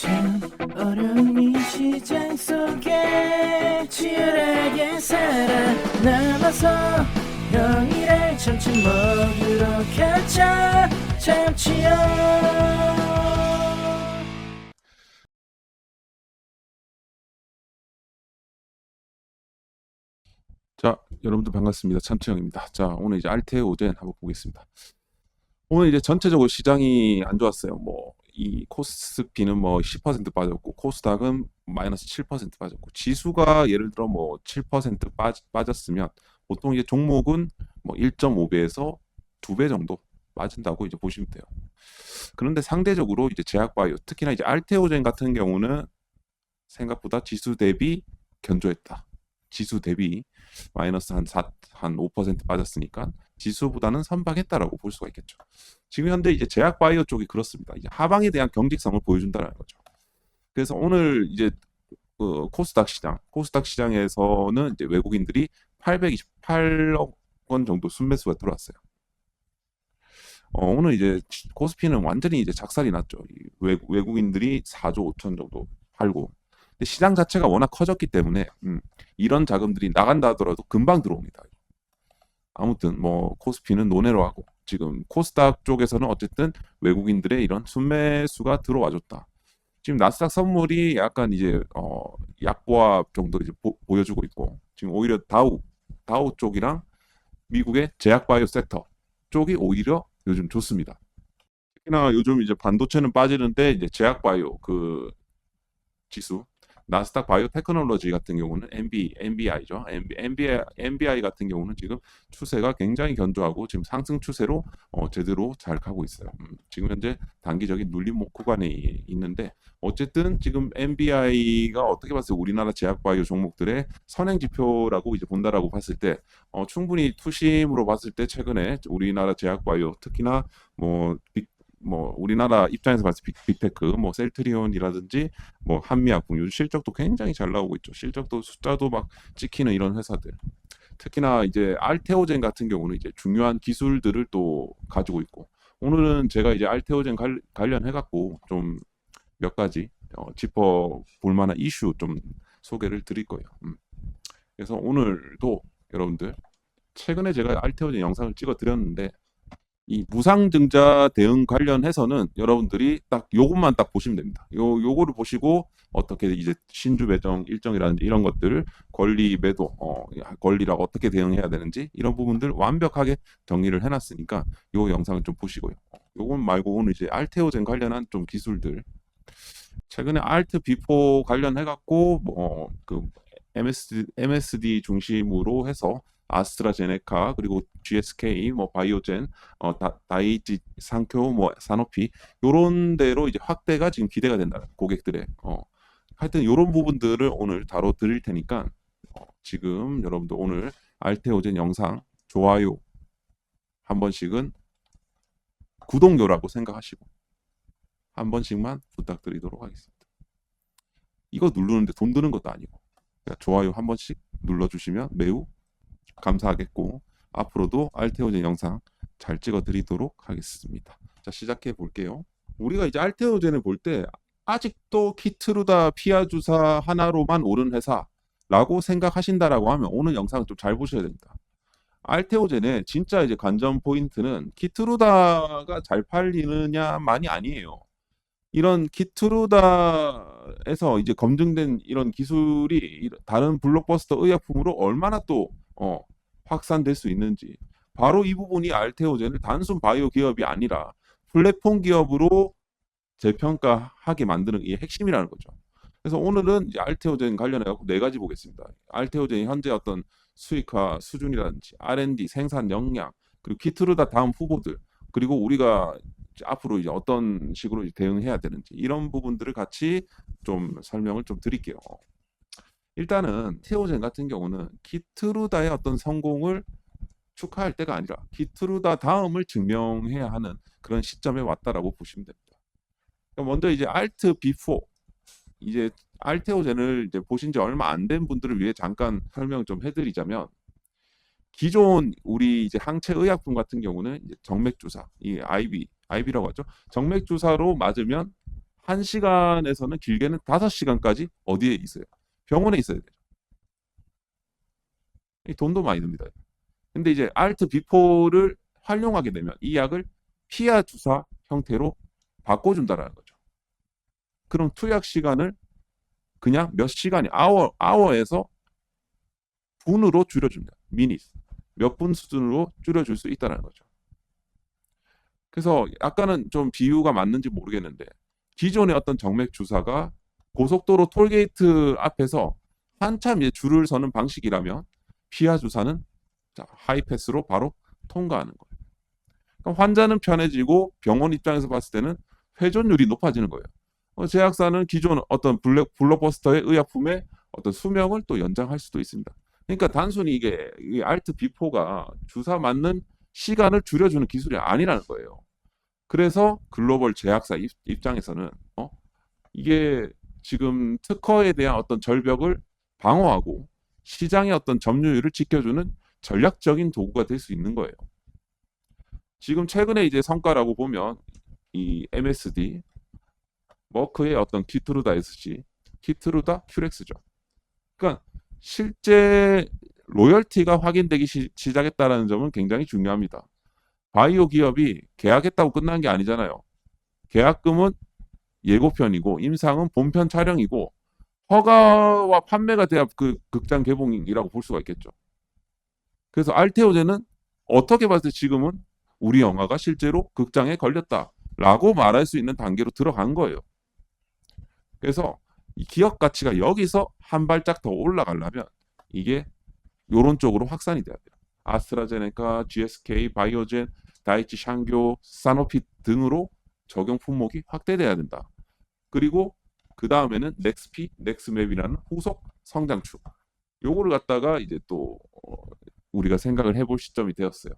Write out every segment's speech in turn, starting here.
참 어려운 이 시장 속에 치열하게 살아남아서 형이랑 점심 먹으러 가자. 참치요. 자, 여러분들 반갑습니다. 참치형입니다. 자, 오늘 이제 알테오젠 한번 보겠습니다. 오늘 이제 전체적으로 시장이 안 좋았어요. 이 코스피는 10% 빠졌고, 코스닥은 마이너스 7% 빠졌고, 지수가 예를 들어 7% 빠졌으면, 보통 이제 종목은 1.5배에서 2배 정도 빠진다고 이제 보시면 돼요. 그런데 상대적으로 이제 제약바이오, 특히나 이제 알테오젠 같은 경우는 생각보다 지수 대비 견조했다. 지수 대비 마이너스 한 5% 빠졌으니까 지수보다는 선방했다라고 볼 수가 있겠죠. 지금 현재 이제 제약바이오 쪽이 그렇습니다. 이제 하방에 대한 경직성을 보여준다는 거죠. 그래서 오늘 이제 코스닥 시장에서는 이제 외국인들이 828억 원 정도 순매수가 들어왔어요. 오늘 이제 코스피는 완전히 이제 작살이 났죠. 외국인들이 4조 5천 정도 팔고, 근데 시장 자체가 워낙 커졌기 때문에 이런 자금들이 나간다 하더라도 금방 들어옵니다. 아무튼 코스피는 논외로 하고, 지금 코스닥 쪽에서는 어쨌든 외국인들의 이런 순매수가 들어와줬다. 지금 나스닥 선물이 약간 이제 약보합 정도 이제 보여주고 있고, 지금 오히려 다우 쪽이랑 미국의 제약바이오 섹터 쪽이 오히려 요즘 좋습니다. 특히나 요즘 이제 반도체는 빠지는데 이제 제약바이오 그 지수, 나스닥 바이오 테크놀로지 같은 경우는 NBI죠. NBI 같은 경우는 지금 추세가 굉장히 견조하고 지금 상승 추세로 제대로 잘 가고 있어요. 지금 현재 단기적인 눌림목 구간에 있는데, 어쨌든 지금 NBI가 어떻게 봤을 때 우리나라 제약바이오 종목들의 선행 지표라고 이제 본다라고 봤을 때 충분히 투심으로 봤을 때 최근에 우리나라 제약바이오, 특히나 우리나라 입장에서 봤을 때 빅테크, 셀트리온이라든지 한미약품 요즘 실적도 굉장히 잘 나오고 있죠. 실적도 숫자도 막 찍히는 이런 회사들. 특히나 이제 알테오젠 같은 경우는 이제 중요한 기술들을 또 가지고 있고, 오늘은 제가 이제 알테오젠 관련해 갖고 좀 몇 가지 짚어 볼 만한 이슈 좀 소개를 드릴 거예요. 그래서 오늘도 여러분들, 최근에 제가 알테오젠 영상을 찍어 드렸는데, 이 무상증자 대응 관련해서는 여러분들이 딱 요것만 딱 보시면 됩니다. 요거를 보시고 어떻게 이제 신주 매정 일정이라든지 이런 것들, 권리 매도, 권리랑 어떻게 대응해야 되는지 이런 부분들 완벽하게 정리를 해놨으니까 요 영상을 좀 보시고요. 요건 말고 오늘 이제 알테오젠 관련한 좀 기술들, 최근에 알트 비포 관련해갖고 그 MSD 중심으로 해서 아스트라제네카, 그리고 GSK, 바이오젠, 다이치 상표, 사노피 요런 데로 이제 확대가 지금 기대가 된다. 고객들의 하여튼 요런 부분들을 오늘 다뤄 드릴 테니까 지금 여러분들 오늘 알테오젠 영상 좋아요 한 번씩은 구독료라고 생각하시고 한 번씩만 부탁드리도록 하겠습니다. 이거 누르는데 돈 드는 것도 아니고 그냥 좋아요 한 번씩 눌러주시면 매우 감사하겠고, 앞으로도 알테오젠 영상 잘 찍어드리도록 하겠습니다. 자, 시작해 볼게요. 우리가 이제 알테오젠을 볼 때 아직도 키트루다 피아 주사 하나로만 오른 회사라고 생각하신다라고 하면 오늘 영상을 좀 잘 보셔야 됩니다. 알테오젠의 진짜 이제 관전 포인트는 키트루다가 잘 팔리느냐만이 아니에요. 이런 키트루다에서 이제 검증된 이런 기술이 다른 블록버스터 의약품으로 얼마나 또 확산될 수 있는지, 바로 이 부분이 알테오젠을 단순 바이오 기업이 아니라 플랫폼 기업으로 재평가하게 만드는 게 핵심이라는 거죠. 그래서 오늘은 이제 알테오젠 관련해 갖고 네 가지 보겠습니다. 알테오젠이 현재 어떤 수익화 수준이라든지 R&D 생산 역량, 그리고 키트루다 다음 후보들, 그리고 우리가 앞으로 이제 어떤 식으로 대응해야 되는지 이런 부분들을 같이 좀 설명을 좀 드릴게요. 일단은 테오젠 같은 경우는 키트루다의 어떤 성공을 축하할 때가 아니라 키트루다 다음을 증명해야 하는 그런 시점에 왔다라고 보시면 됩니다. 먼저 이제 알트 비포, 이제 알테오젠을 이제 보신 지 얼마 안 된 분들을 위해 잠깐 설명 좀 해드리자면, 기존 우리 이제 항체 의약품 같은 경우는 이제 정맥 주사, 이 IB라고 하죠. 정맥 주사로 맞으면 1시간에서는 길게는 5시간까지 어디에 있어요? 병원에 있어야 돼요. 이 돈도 많이 듭니다. 근데 이제 알트 비포를 활용하게 되면 이 약을 피하 주사 형태로 바꿔준다라는 거죠. 그럼 투약 시간을 그냥 몇 시간이 아워에서 분으로 줄여줍니다. 미니스. 몇 분 수준으로 줄여줄 수 있다는 거죠. 그래서 약간은 좀 비유가 맞는지 모르겠는데 기존의 어떤 정맥 주사가 고속도로 톨게이트 앞에서 한참 이제 줄을 서는 방식이라면 피하 주사는 하이패스로 바로 통과하는 거예요. 그럼 환자는 편해지고 병원 입장에서 봤을 때는 회전율이 높아지는 거예요. 제약사는 기존 어떤 블록버스터의 의약품의 어떤 수명을 또 연장할 수도 있습니다. 그러니까 단순히 이게 알트 비포가 주사 맞는 시간을 줄여주는 기술이 아니라는 거예요. 그래서 글로벌 제약사 입장에서는 이게 지금 특허에 대한 어떤 절벽을 방어하고 시장의 어떤 점유율을 지켜주는 전략적인 도구가 될 수 있는 거예요. 지금 최근에 이제 성과라고 보면 이 MSD, 머크의 어떤 키트루다 SC, 키트루다 큐렉스죠. 그러니까 실제 로열티가 확인되기 시작했다는 점은 굉장히 중요합니다. 바이오 기업이 계약했다고 끝난 게 아니잖아요. 계약금은 예고편이고 임상은 본편 촬영이고 허가와 판매가 돼야 그 극장 개봉이라고 볼 수가 있겠죠. 그래서 알테오제는 어떻게 봤을 때 지금은 우리 영화가 실제로 극장에 걸렸다라고 말할 수 있는 단계로 들어간 거예요. 그래서 이 기업 가치가 여기서 한 발짝 더 올라가려면 이게 요런 쪽으로 확산이 돼야 돼요. 아스트라제네카, GSK, 바이오젠, 다이치 샹교, 사노피 등으로 적용 품목이 확대돼야 된다. 그리고 그 다음에는 넥스피, 넥스맵이라는 후속 성장축. 요거를 갖다가 이제 또 우리가 생각을 해볼 시점이 되었어요.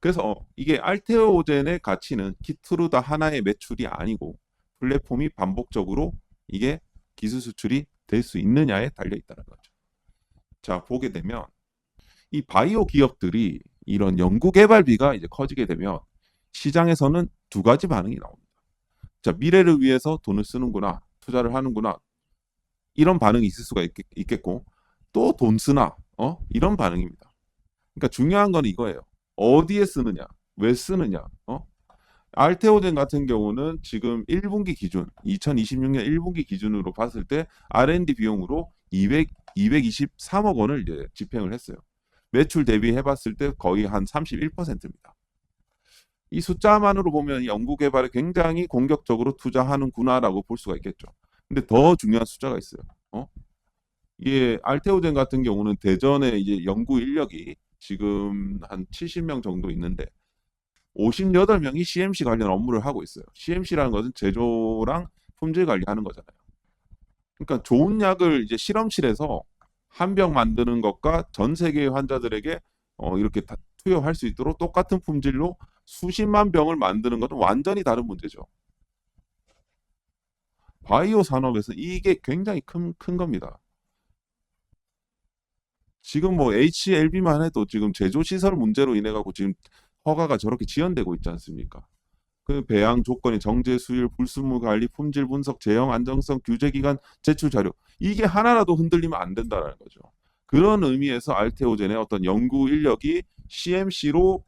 그래서 이게 알테오젠의 가치는 키트루다 하나의 매출이 아니고 플랫폼이 반복적으로 이게 기술 수출이 될 수 있느냐에 달려 있다는 거죠. 자, 보게 되면 이 바이오 기업들이 이런 연구 개발비가 이제 커지게 되면 시장에서는 두 가지 반응이 나옵니다. 자, 미래를 위해서 돈을 쓰는구나, 투자를 하는구나, 이런 반응이 있을 수가 있겠고, 또 돈 쓰나, 이런 반응입니다. 그러니까 중요한 건 이거예요. 어디에 쓰느냐, 왜 쓰느냐, 알테오젠 같은 경우는 지금 1분기 기준, 2026년 1분기 기준으로 봤을 때 R&D 비용으로 223억 원을 이제 집행을 했어요. 매출 대비해 봤을 때 거의 한 31%입니다. 이 숫자만으로 보면 연구 개발에 굉장히 공격적으로 투자하는구나라고 볼 수가 있겠죠. 근데 더 중요한 숫자가 있어요. 이게 알테오젠 같은 경우는 대전에 이제 연구 인력이 지금 한 70명 정도 있는데 58명이 CMC 관련 업무를 하고 있어요. CMC라는 것은 제조랑 품질 관리하는 거잖아요. 그러니까 좋은 약을 이제 실험실에서 한 병 만드는 것과 전 세계의 환자들에게 이렇게 투여할 수 있도록 똑같은 품질로 수십만 병을 만드는 것은 완전히 다른 문제죠. 바이오 산업에서 이게 굉장히 큰 겁니다. 지금 뭐 HLB만 해도 지금 제조 시설 문제로 인해 갖고 지금 허가가 저렇게 지연되고 있지 않습니까? 그 배양 조건이 정제 수율, 불순물 관리, 품질 분석, 제형 안정성, 규제 기간, 제출 자료 이게 하나라도 흔들리면 안 된다는 거죠. 그런 의미에서 알테오젠의 어떤 연구 인력이 CMC로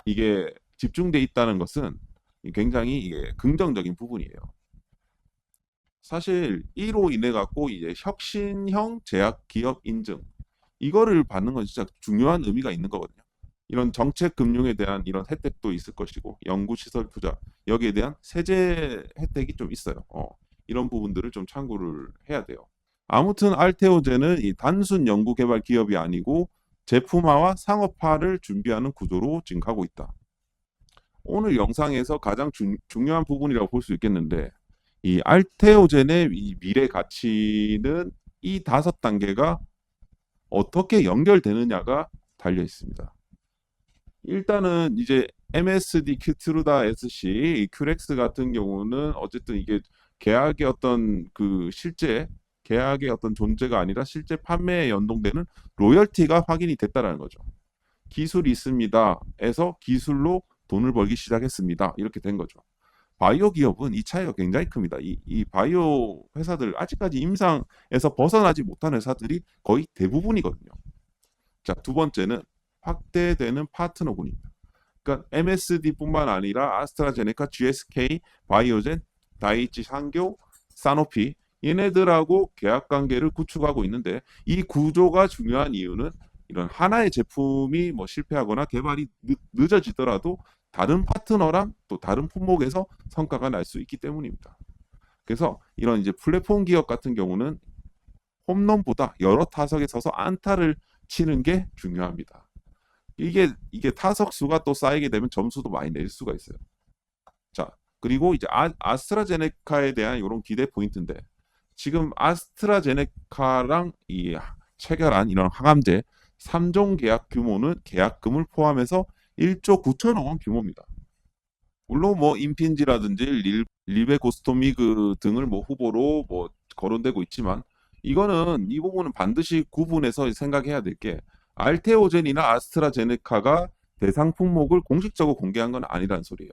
이게 집중돼 있다는 것은 굉장히 이게 긍정적인 부분이에요. 사실 이로 인해 갖고 이제 혁신형 제약 기업 인증 이거를 받는 건 진짜 중요한 의미가 있는 거거든요. 이런 정책 금융에 대한 이런 혜택도 있을 것이고 연구시설 투자 여기에 대한 세제 혜택이 좀 있어요. 이런 부분들을 좀 참고를 해야 돼요. 아무튼 알테오젠은 이 단순 연구개발 기업이 아니고 제품화와 상업화를 준비하는 구조로 지금 가고 있다. 오늘 영상에서 가장 중요한 부분이라고 볼 수 있겠는데 이 알테오젠의 이 미래 가치는 이 5단계가 어떻게 연결되느냐가 달려 있습니다. 일단은 이제 MSD 키트루다 SC 큐렉스 같은 경우는 어쨌든 이게 계약의 어떤 그 실제 계약의 어떤 존재가 아니라 실제 판매에 연동되는 로열티가 확인이 됐다라는 거죠. 기술이 있습니다. 에서 기술로 돈을 벌기 시작했습니다. 이렇게 된 거죠. 바이오 기업은 이 차이가 굉장히 큽니다. 이 바이오 회사들 아직까지 임상에서 벗어나지 못한 회사들이 거의 대부분이거든요. 자, 두 번째는 확대되는 파트너군입니다. 그러니까 MSD뿐만 아니라 아스트라제네카, GSK, 바이오젠, 다이치 상교, 사노피 얘네들하고 계약 관계를 구축하고 있는데 이 구조가 중요한 이유는 이런 하나의 제품이 뭐 실패하거나 개발이 늦어지더라도 다른 파트너랑 또 다른 품목에서 성과가 날 수 있기 때문입니다. 그래서 이런 이제 플랫폼 기업 같은 경우는 홈런보다 여러 타석에 서서 안타를 치는 게 중요합니다. 이게 타석 수가 또 쌓이게 되면 점수도 많이 낼 수가 있어요. 자, 그리고 이제 아스트라제네카에 대한 이런 기대 포인트인데 지금 아스트라제네카랑 이 체결한 이런 항암제 3종 계약 규모는 계약금을 포함해서 1조 9천억 원 규모입니다. 물론 뭐 임핀지라든지 릴베고스토미그 등을 뭐 후보로 뭐 거론되고 있지만 이거는 이 부분은 반드시 구분해서 생각해야 될 게 알테오젠이나 아스트라제네카가 대상 품목을 공식적으로 공개한 건 아니란 소리예요.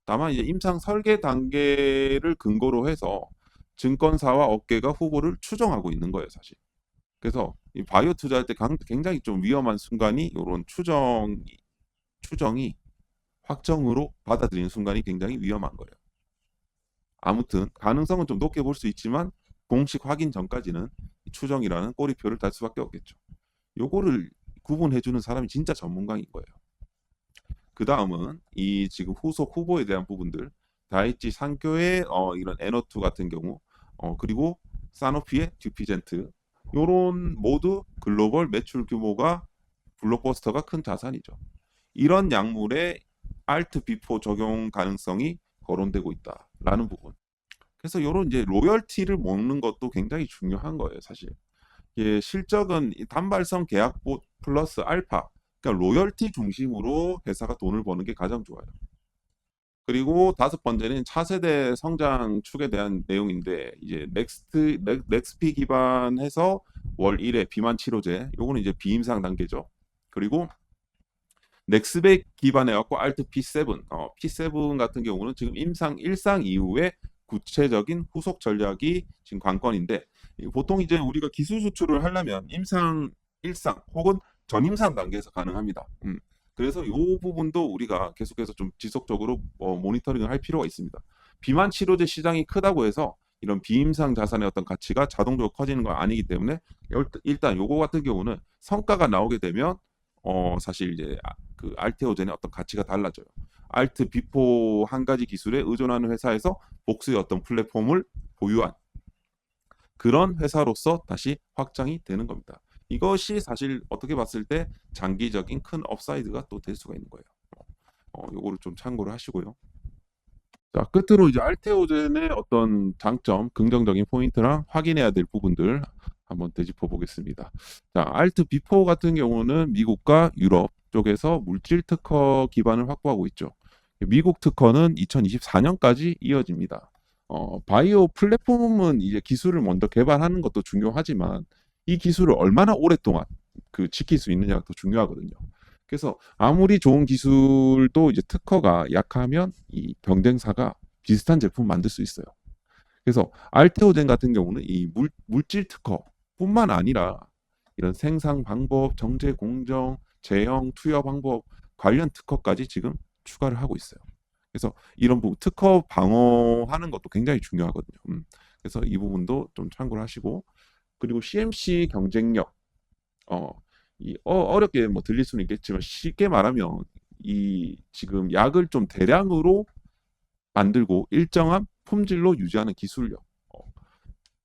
다만 이제 임상 설계 단계를 근거로 해서 증권사와 업계가 후보를 추정하고 있는 거예요, 사실. 그래서 이 바이오 투자할 때 굉장히 좀 위험한 순간이 이런 추정이 확정으로 받아들이는 순간이 굉장히 위험한 거예요. 아무튼 가능성은 좀 높게 볼 수 있지만 공식 확인 전까지는 추정이라는 꼬리표를 달 수밖에 없겠죠. 요거를 구분해주는 사람이 진짜 전문가인 거예요. 그 다음은 이 지금 후속 후보에 대한 부분들, 다이치 상교의 이런 N02 같은 경우, 그리고 사노피의 듀피젠트, 요런 모두 글로벌 매출 규모가 블록버스터가 큰 자산이죠. 이런 약물에 알트 비포 적용 가능성이 거론되고 있다라는 부분. 그래서 요런 이제 로열티를 먹는 것도 굉장히 중요한 거예요, 사실. 예, 실적은 단발성 계약보 플러스 알파, 그러니까 로열티 중심으로 회사가 돈을 버는 게 가장 좋아요. 그리고 다섯 번째는 차세대 성장 축에 대한 내용인데 이제 넥스피 기반해서 월 1회 비만 치료제, 요거는 이제 비임상 단계죠. 그리고 넥스백 기반해 갖고 알트 P7, P7 같은 경우는 지금 임상 1상 이후에 구체적인 후속 전략이 지금 관건인데 보통 이제 우리가 기술 수출을 하려면 임상 1상 혹은 전임상 단계에서 가능합니다. 그래서 이 부분도 우리가 계속해서 좀 지속적으로 모니터링을 할 필요가 있습니다. 비만 치료제 시장이 크다고 해서 이런 비임상 자산의 어떤 가치가 자동적으로 커지는 건 아니기 때문에 일단 요거 같은 경우는 성과가 나오게 되면 사실 이제 그 알테오젠의 어떤 가치가 달라져요. 알트 비포 한 가지 기술에 의존하는 회사에서 복수의 어떤 플랫폼을 보유한 그런 회사로서 다시 확장이 되는 겁니다. 이것이 사실 어떻게 봤을 때 장기적인 큰 업사이드가 또 될 수가 있는 거예요. 요거를 좀 참고를 하시고요. 자, 끝으로 이제 알테오젠의 어떤 장점, 긍정적인 포인트랑 확인해야 될 부분들 한번 되짚어 보겠습니다. 자, 알트 비포 같은 경우는 미국과 유럽 쪽에서 물질 특허 기반을 확보하고 있죠. 미국 특허는 2024년까지 이어집니다. 바이오 플랫폼은 이제 기술을 먼저 개발하는 것도 중요하지만 이 기술을 얼마나 오랫동안 지킬 수 있느냐가 더 중요하거든요. 그래서 아무리 좋은 기술도 이제 특허가 약하면 이 경쟁사가 비슷한 제품 만들 수 있어요. 그래서 알테오젠 같은 경우는 이 물질 특허뿐만 아니라 이런 생산 방법, 정제 공정, 제형, 투여 방법 관련 특허까지 지금 추가를 하고 있어요. 그래서 이런 부분 특허 방어하는 것도 굉장히 중요하거든요. 그래서 이 부분도 좀 참고를 하시고 그리고 CMC 경쟁력 어렵게 뭐 들릴 수는 있겠지만 쉽게 말하면 이 지금 약을 좀 대량으로 만들고 일정한 품질로 유지하는 기술력.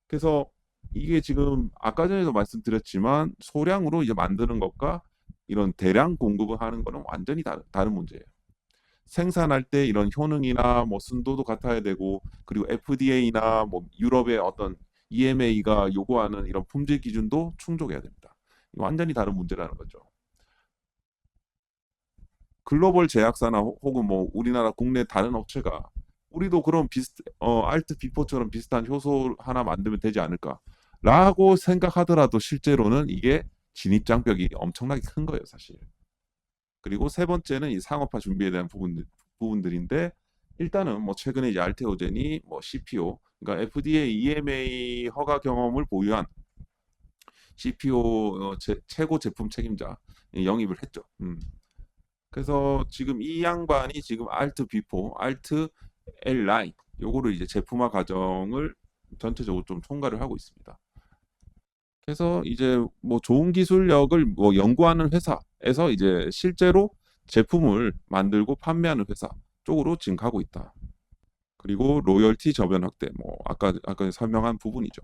그래서 이게 지금 아까 전에도 말씀드렸지만 소량으로 이제 만드는 것과 이런 대량 공급을 하는 거는 완전히 다른 문제예요. 생산할 때 이런 효능이나 뭐 순도도 같아야 되고 그리고 FDA나 뭐 유럽의 어떤 EMA가 요구하는 이런 품질 기준도 충족해야 됩니다. 완전히 다른 문제라는 거죠. 글로벌 제약사나 혹은 뭐 우리나라 국내 다른 업체가 우리도 그런 알트 비포처럼 비슷한 효소 하나 만들면 되지 않을까라고 생각하더라도 실제로는 이게 진입 장벽이 엄청나게 큰 거예요, 사실. 그리고 세 번째는 이 상업화 준비에 대한 부분들인데 일단은 뭐 최근에 이제 알테오젠이 뭐 CPO, 그러니까 FDA EMA 허가 경험을 보유한 CPO 최고 제품 책임자 영입을 했죠. 그래서 지금 이 양반이 지금 알트 B4, 알트 L 라인 요거를 이제 제품화 과정을 전체적으로 좀 총괄을 하고 있습니다. 그래서 이제 뭐 좋은 기술력을 뭐 연구하는 회사에서 이제 실제로 제품을 만들고 판매하는 회사 쪽으로 지금 가고 있다. 그리고 로열티 저변 확대, 뭐 아까 설명한 부분이죠.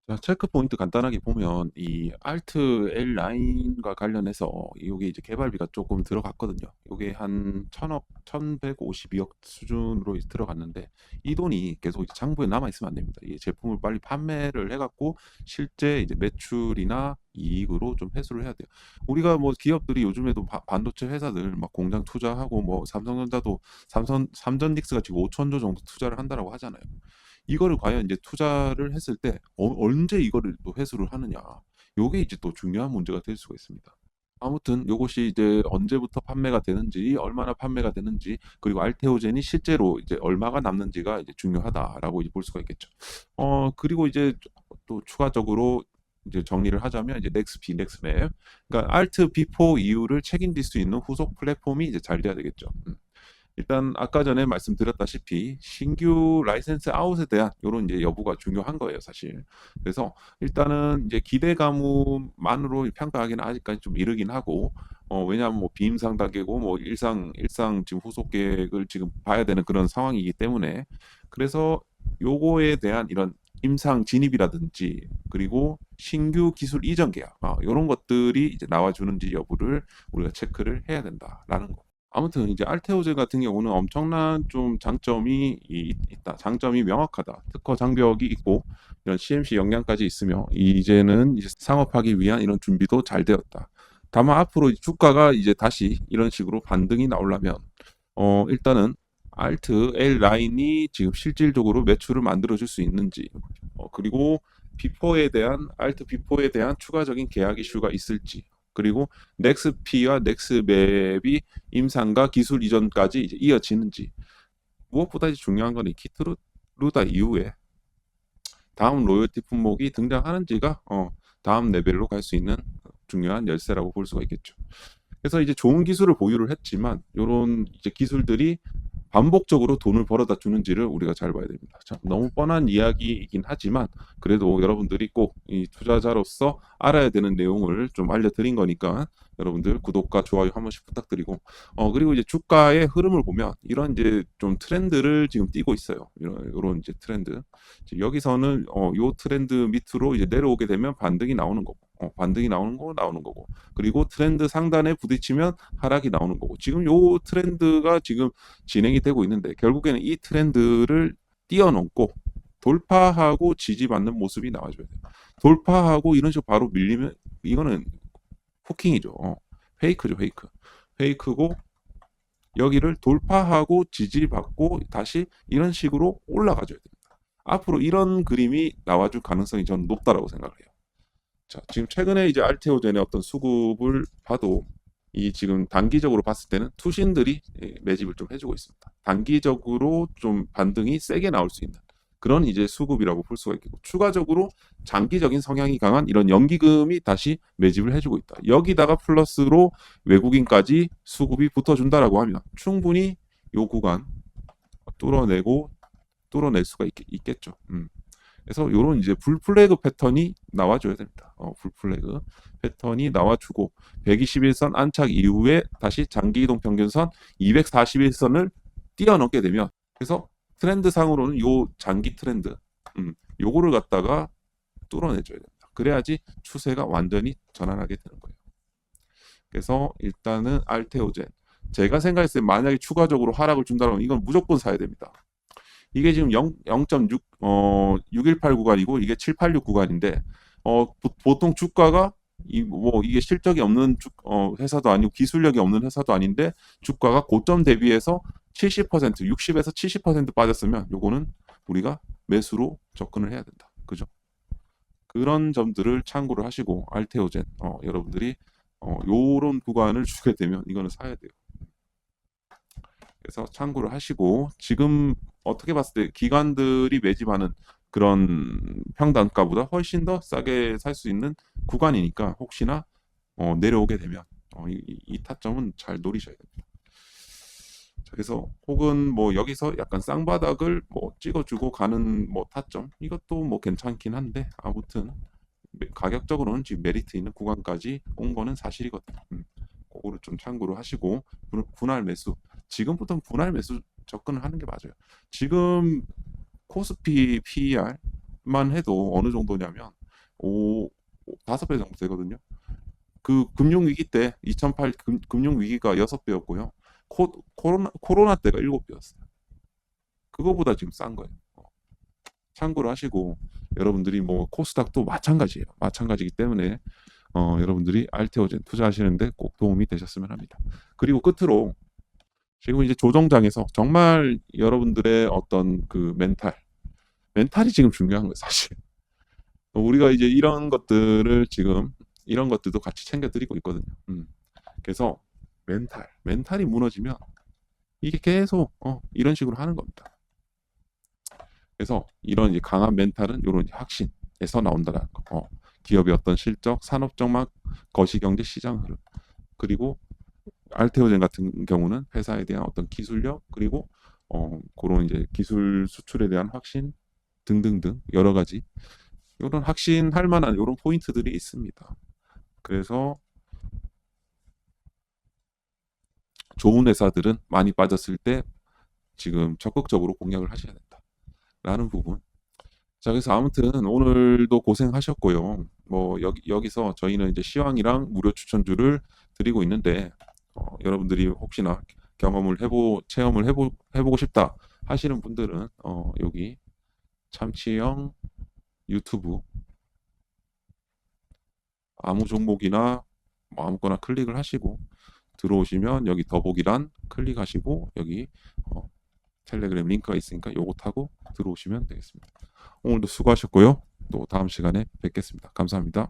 자, 체크 포인트 간단하게 보면 이 알트 L 라인과 관련해서 이게 이제 개발비가 조금 들어갔거든요. 이게 한 1,000억, 1,152억 수준으로 이제 들어갔는데 이 돈이 계속 이제 장부에 남아 있으면 안 됩니다. 이 제품을 빨리 판매를 해갖고 실제 이제 매출이나 이익으로 좀 회수를 해야 돼요. 우리가 뭐 기업들이 요즘에도 반도체 회사들 막 공장 투자하고 뭐 삼성전자도 삼전닉스가 지금 5천조 정도 투자를 한다라고 하잖아요. 이거를 과연 이제 투자를 했을 때 언제 이거를 또 회수를 하느냐. 요게 이제 또 중요한 문제가 될 수가 있습니다. 아무튼 요것이 이제 언제부터 판매가 되는지, 얼마나 판매가 되는지, 그리고 알테오젠이 실제로 이제 얼마가 남는지가 이제 중요하다라고 이제 볼 수가 있겠죠. 그리고 이제 또 추가적으로 이제 정리를 하자면 이제 넥스피, 넥스맵. 그러니까 알트 B4 이후를 책임질 수 있는 후속 플랫폼이 이제 잘 돼야 되겠죠. 일단 아까 전에 말씀드렸다시피 신규 라이센스 아웃에 대한 이런 이제 여부가 중요한 거예요, 사실. 그래서 일단은 이제 기대 가무만으로 평가하기는 아직까지 좀 이르긴 하고, 왜냐하면 뭐 비임상 단계고 뭐 일상 지금 후속 계획을 지금 봐야 되는 그런 상황이기 때문에 그래서 요거에 대한 이런 임상 진입이라든지 그리고 신규 기술 이전 계약 이런 것들이 이제 나와주는지 여부를 우리가 체크를 해야 된다라는 거. 아무튼 이제 알테오젠 같은 경우는 엄청난 좀 장점이 있다. 장점이 명확하다. 특허 장벽이 있고 이런 CMC 역량까지 있으며 이제는 이제 상업하기 위한 이런 준비도 잘 되었다. 다만 앞으로 주가가 이제 다시 이런 식으로 반등이 나오려면 일단은 알트 L 라인이 지금 실질적으로 매출을 만들어 줄 수 있는지 그리고 비포에 대한 알트 비포에 대한 추가적인 계약 이슈가 있을지 그리고 넥스피와 넥스맵이 임상과 기술 이전까지 이제 이어지는지 무엇보다 중요한 건 이 키트루다 이후에 다음 로열티 품목이 등장하는지가 다음 레벨로 갈 수 있는 중요한 열쇠라고 볼 수가 있겠죠. 그래서 이제 좋은 기술을 보유를 했지만 이런 이제 기술들이 반복적으로 돈을 벌어다 주는지를 우리가 잘 봐야 됩니다. 자, 너무 뻔한 이야기이긴 하지만 그래도 여러분들이 꼭 이 투자자로서 알아야 되는 내용을 좀 알려드린 거니까 여러분들 구독과 좋아요 한 번씩 부탁드리고 그리고 이제 주가의 흐름을 보면 이런 이제 좀 트렌드를 지금 띄고 있어요. 이런 이제 트렌드. 여기서는 요 트렌드 밑으로 이제 내려오게 되면 반등이 나오는 거고 반등이 나오는 거고 그리고 트렌드 상단에 부딪히면 하락이 나오는 거고 지금 요 트렌드가 지금 진행이 되고 있는데 결국에는 이 트렌드를 뛰어넘고 돌파하고 지지받는 모습이 나와줘야 돼요. 돌파하고 이런 식으로 바로 밀리면 이거는 후킹이죠. 페이크죠, 페이크. 페이크고 여기를 돌파하고 지지받고 다시 이런 식으로 올라가줘야 됩니다. 앞으로 이런 그림이 나와줄 가능성이 저는 높다라고 생각을 해요. 자, 지금 최근에 이제 알테오젠의 어떤 수급을 봐도 이 지금 단기적으로 봤을 때는 투신들이 매집을 좀 해주고 있습니다. 단기적으로 좀 반등이 세게 나올 수 있는 그런 이제 수급이라고 볼 수가 있겠고 추가적으로 장기적인 성향이 강한 이런 연기금이 다시 매집을 해주고 있다. 여기다가 플러스로 외국인까지 수급이 붙어준다라고 하면 충분히 요 구간 뚫어낼 수가 있겠죠. 그래서 요런 이제 불플래그 패턴이 나와줘야 됩니다. 불플래그 패턴이 나와주고 121선 안착 이후에 다시 장기 이동 평균선 241선을 뛰어넘게 되면 그래서 트렌드 상으로는 요 장기 트렌드 요거를 갖다가 뚫어내줘야 됩니다. 그래야지 추세가 완전히 전환하게 되는 거예요. 그래서 일단은 알테오젠 제가 생각했을 때 만약에 추가적으로 하락을 준다면 이건 무조건 사야 됩니다. 이게 지금 618 구간이고 이게 786 구간인데 보통 주가가 이게 실적이 없는 회사도 아니고 기술력이 없는 회사도 아닌데 주가가 고점 대비해서 70%, 60에서 70% 빠졌으면 요거는 우리가 매수로 접근을 해야 된다. 그죠? 그런 점들을 참고를 하시고 알테오젠 요런 구간을 주게 되면 이거는 사야 돼요. 그래서 참고를 하시고 지금 어떻게 봤을 때 기관들이 매집하는 그런 평단가보다 훨씬 더 싸게 살 수 있는 구간이니까 혹시나 내려오게 되면 이 타점은 잘 노리셔야 됩니다. 자, 그래서 혹은 뭐 여기서 약간 쌍바닥을 뭐 찍어주고 가는 뭐 타점 이것도 뭐 괜찮긴 한데 아무튼 가격적으로는 지금 메리트 있는 구간까지 온 거는 사실이거든요. 그거를 좀 참고로 하시고 분할 매수 지금부터는 분할 매수 접근을 하는 게 맞아요. 지금 코스피 PER만 해도 어느 정도냐면 5배 정도 되거든요. 그 금융위기 때 2008 금융위기가 6배였고요. 코로나 때가 7배였어요. 그거보다 지금 싼 거예요. 참고로 하시고 여러분들이 뭐 코스닥도 마찬가지예요. 마찬가지이기 때문에 여러분들이 알테오젠 투자하시는데 꼭 도움이 되셨으면 합니다. 그리고 끝으로 지금 이제 조정장에서 정말 여러분들의 어떤 그 멘탈이 지금 중요한 거예요, 사실. 우리가 이제 이런 것들을 지금 이런 것들도 같이 챙겨드리고 있거든요. 그래서 멘탈이 무너지면 이게 계속 이런 식으로 하는 겁니다. 그래서 이런 이제 강한 멘탈은 이런 확신에서 나온다는 거. 기업의 어떤 실적, 산업적막, 거시경제 시장 흐름, 그리고 알테오젠 같은 경우는 회사에 대한 어떤 기술력, 그리고 그런 이제 기술 수출에 대한 확신 등등등 여러 가지 이런 확신할 만한 이런 포인트들이 있습니다. 그래서 좋은 회사들은 많이 빠졌을 때 지금 적극적으로 공략을 하셔야 된다라는 부분. 자, 그래서 아무튼 오늘도 고생하셨고요. 뭐 여기서 저희는 이제 시황이랑 무료 추천주를 드리고 있는데 여러분들이 혹시나 체험을 해보고 싶다 하시는 분들은 여기 참치형 유튜브 아무 종목이나 뭐 아무거나 클릭을 하시고 들어오시면 여기 더보기란 클릭하시고 여기 텔레그램 링크가 있으니까 요거 타고 들어오시면 되겠습니다. 오늘도 수고하셨고요. 또 다음 시간에 뵙겠습니다. 감사합니다.